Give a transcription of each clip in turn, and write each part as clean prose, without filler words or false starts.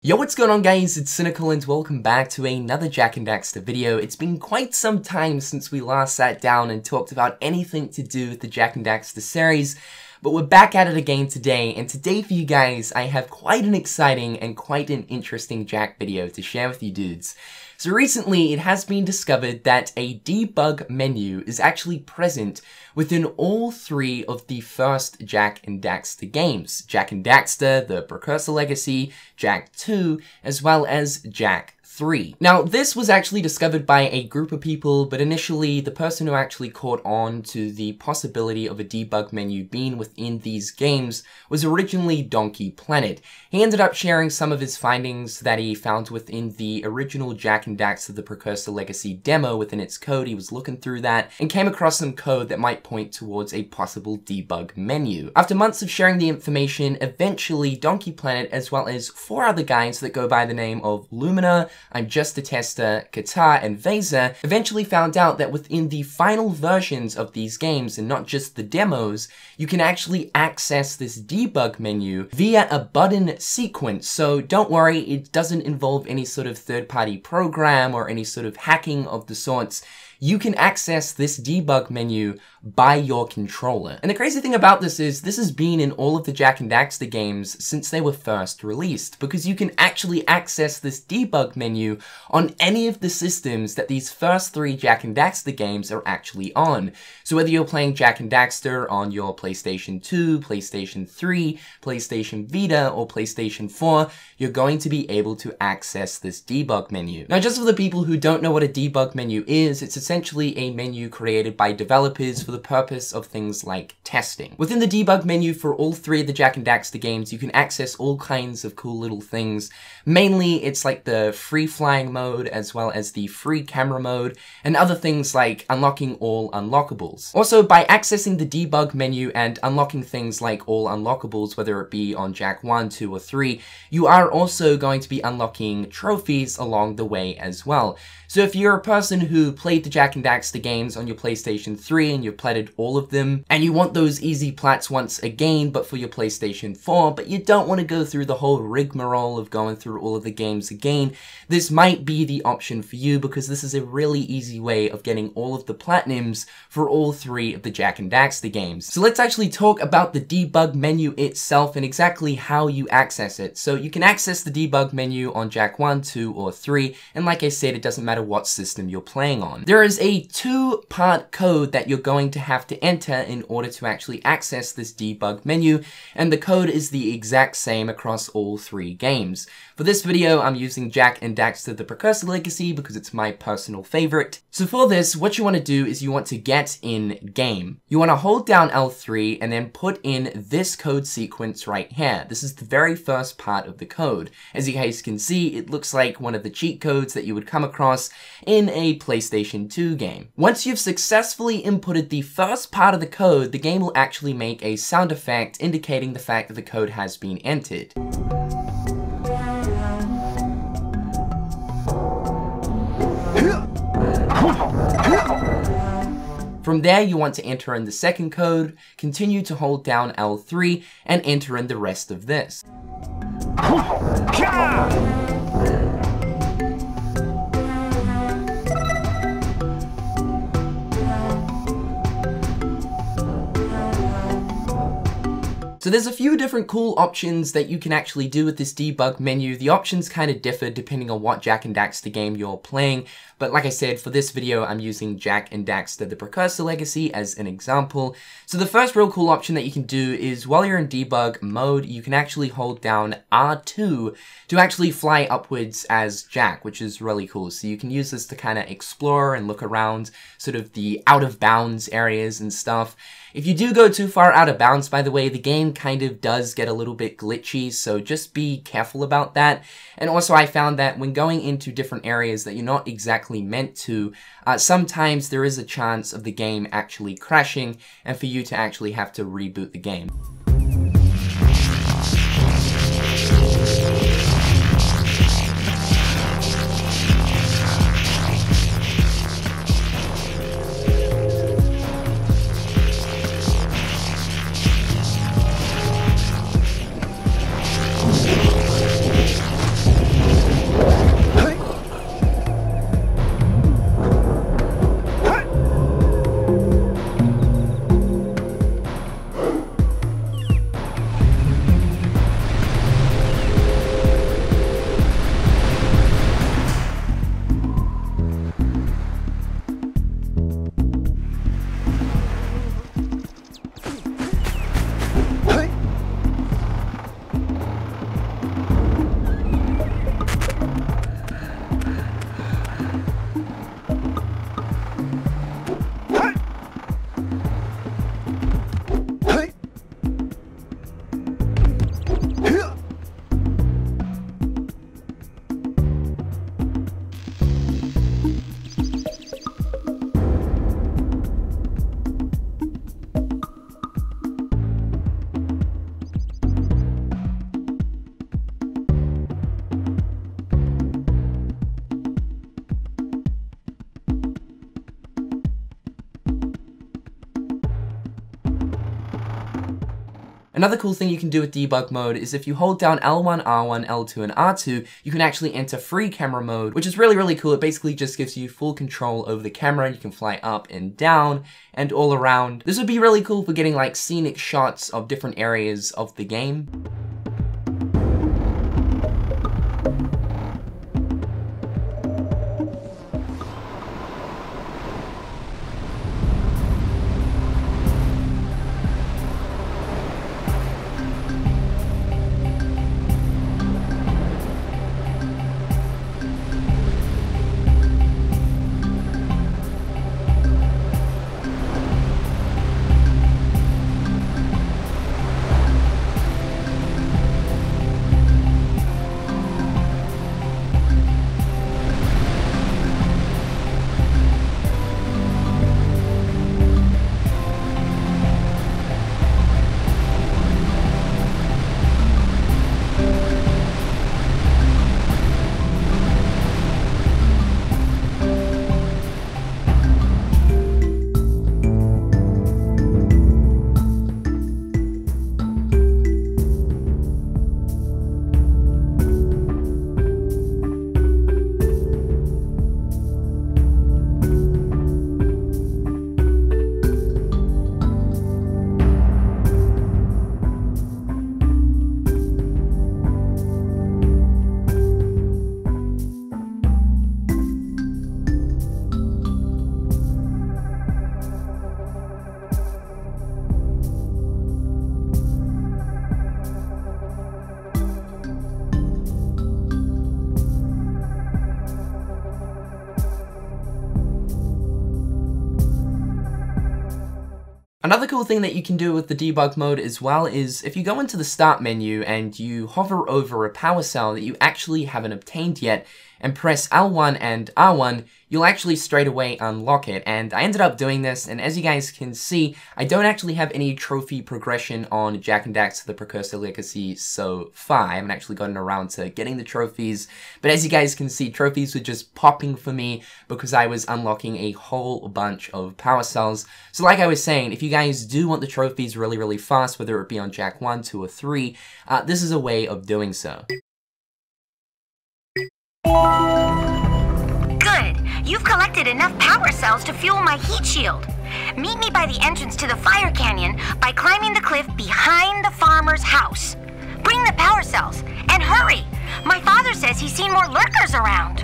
Yo, what's going on guys, it's Cynical and welcome back to another Jak and Daxter video. It's been quite some time since we last sat down and talked about anything to do with the Jak and Daxter series, but we're back at it again today, and today for you guys, I have quite an exciting and quite an interesting Jak video to share with you dudes. So recently, it has been discovered that a debug menu is actually present within all three of the first Jak and Daxter games. Jak and Daxter, the Precursor Legacy, Jak 2, as well as Jak 3. Now, this was actually discovered by a group of people, but initially, the person who actually caught on to the possibility of a debug menu being within these games was originally Donkey Planet. He ended up sharing some of his findings that he found within the original Jak and Daxter the Precursor Legacy demo within its code. He was looking through that and came across some code that might point towards a possible debug menu. After months of sharing the information, eventually Donkey Planet, as well as 4 other guys that go by the name of Lumina, ImJustaTester, Kuitar, and Vaser, eventually found out that within the final versions of these games, and not just the demos, you can actually access this debug menu via a button sequence. So don't worry, it doesn't involve any sort of third-party program or any sort of hacking of the sorts. You can access this debug menu by your controller. And the crazy thing about this is, this has been in all of the Jak and Daxter games since they were first released, because you can actually access this debug menu on any of the systems that these first 3 Jak and Daxter games are actually on. So whether you're playing Jak and Daxter on your PlayStation 2, PlayStation 3, PlayStation Vita, or PlayStation 4, you're going to be able to access this debug menu. Now, just for the people who don't know what a debug menu is, it's essentially a menu created by developers for the purpose of things like testing. Within the debug menu for all 3 of the Jak and Daxter games, you can access all kinds of cool little things. Mainly, it's like the free flying mode, as well as the free camera mode, and other things like unlocking all unlockables. Also, by accessing the debug menu and unlocking things like all unlockables, whether it be on Jak 1, 2, or 3, you are also going to be unlocking trophies along the way as well. So if you're a person who played the Jak and Daxter games on your PlayStation 3 and you've played all of them, and you want those easy plats once again, but for your PlayStation 4, but you don't want to go through the whole rigmarole of going through all of the games again, this might be the option for you, because this is a really easy way of getting all of the platinums for all 3 of the Jak and Daxter games. So let's actually talk about the debug menu itself and exactly how you access it. So you can access the debug menu on Jak 1, 2, or 3, and like I said, it doesn't matter what system you're playing on. There is a 2-part code that you're going to have to enter in order to actually access this debug menu, and the code is the exact same across all 3 games. For this video, I'm using Jak and Daxter the Precursor Legacy because it's my personal favorite. So for this, what you want to do is you want to get in game. You want to hold down L3 and then put in this code sequence right here. This is the very first part of the code. As you guys can see, it looks like one of the cheat codes that you would come across in a PlayStation 2 game. Once you've successfully inputted the first part of the code, the game will actually make a sound effect indicating the fact that the code has been entered. From there, you want to enter in the second code, continue to hold down L3, and enter in the rest of this. So there's a few different cool options that you can actually do with this debug menu. The options kind of differ depending on what Jak and Daxter game you're playing, but like I said, for this video, I'm using Jak and Daxter the Precursor Legacy as an example. So the first real cool option that you can do is while you're in debug mode, you can actually hold down R2 to actually fly upwards as Jak, which is really cool. So you can use this to kind of explore and look around sort of the out of bounds areas and stuff. If you do go too far out of bounds, by the way, the game kind of does get a little bit glitchy, so just be careful about that. And also I found that when going into different areas that you're not exactly meant to, sometimes there is a chance of the game actually crashing and for you to actually have to reboot the game. Another cool thing you can do with debug mode is if you hold down L1, R1, L2, and R2, you can actually enter free camera mode, which is really cool. It basically just gives you full control over the camera. You can fly up and down and all around. This would be really cool for getting like scenic shots of different areas of the game. Another cool thing that you can do with the debug mode as well is if you go into the start menu and you hover over a power cell that you actually haven't obtained yet and press L1 and R1, you'll actually straight away unlock it. And I ended up doing this, and as you guys can see, I don't actually have any trophy progression on Jak and Daxter the Precursor Legacy so far. I haven't actually gotten around to getting the trophies, but as you guys can see, trophies were just popping for me because I was unlocking a whole bunch of power cells. So like I was saying, if you guys do want the trophies really fast, whether it be on Jak 1, 2, or 3, this is a way of doing so. Good! You've collected enough power cells to fuel my heat shield. Meet me by the entrance to the fire canyon by climbing the cliff behind the farmer's house. Bring the power cells, and hurry! My father says he's seen more lurkers around.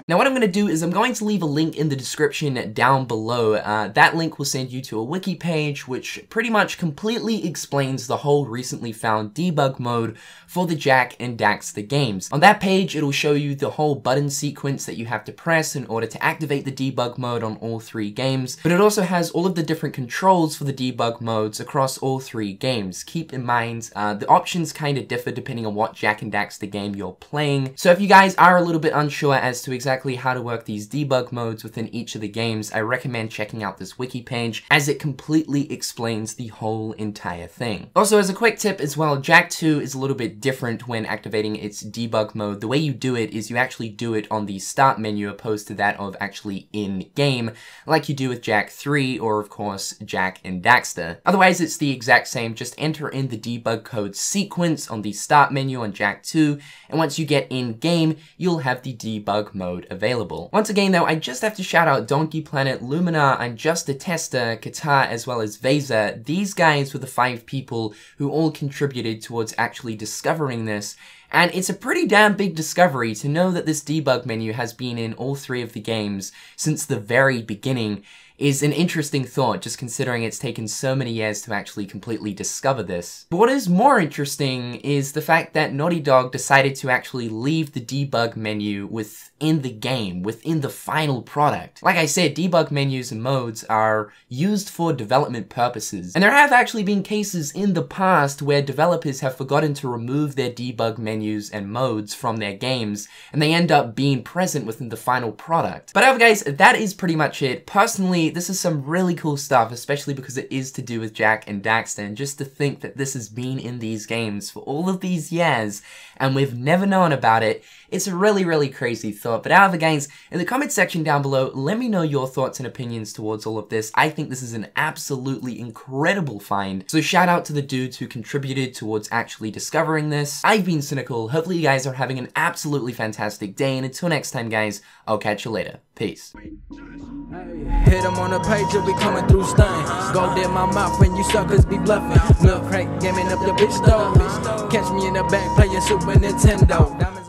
Now what I'm going to do is I'm going to leave a link in the description down below. That link will send you to a wiki page which pretty much completely explains the whole recently found debug mode for the Jak and Daxter games. On that page it'll show you the whole button sequence that you have to press in order to activate the debug mode on all 3 games, but it also has all of the different controls for the debug modes across all 3 games. Keep in mind the options kind of differ depending on what Jak and Daxter game you're playing, so if you guys are a little bit unsure as to exactly how to work these debug modes within each of the games, I recommend checking out this wiki page as it completely explains the whole entire thing. Also, as a quick tip as well, Jak 2 is a little bit different when activating its debug mode. The way you do it is you actually do it on the start menu opposed to that of actually in-game, like you do with Jak 3 or of course Jak and Daxter. Otherwise it's the exact same, just enter in the debug code sequence on the start menu on Jak 2, and once you get in-game, you'll have the debug mode available. Once again though, I just have to shout out Donkey Planet, Luminar, ImJustaTester, Kuitar, as well as Vaser. These guys were the 5 people who all contributed towards actually discovering this, and it's a pretty damn big discovery to know that this debug menu has been in all 3 of the games since the very beginning. Is an interesting thought, just considering it's taken so many years to actually completely discover this. But what is more interesting is the fact that Naughty Dog decided to actually leave the debug menu within the game, within the final product. Like I said, debug menus and modes are used for development purposes, and there have actually been cases in the past where developers have forgotten to remove their debug menus and modes from their games, and they end up being present within the final product. But however guys, that is pretty much it. Personally, me, this is some really cool stuff, especially because it is to do with Jak and Daxter, and just to think that this has been in these games for all of these years, and we've never known about it, it's a really, really crazy thought. But however, guys, in the comment section down below, let me know your thoughts and opinions towards all of this. I think this is an absolutely incredible find, so shout out to the dudes who contributed towards actually discovering this. I've been Cynical, hopefully you guys are having an absolutely fantastic day, and until next time, guys, I'll catch you later. Peace. Hit them on the page, you'll be coming through stain. Gold in my mouth when you suckers be bluffing. Milk crate, gaming up the bitch though. Catch me in the back playing Super Nintendo.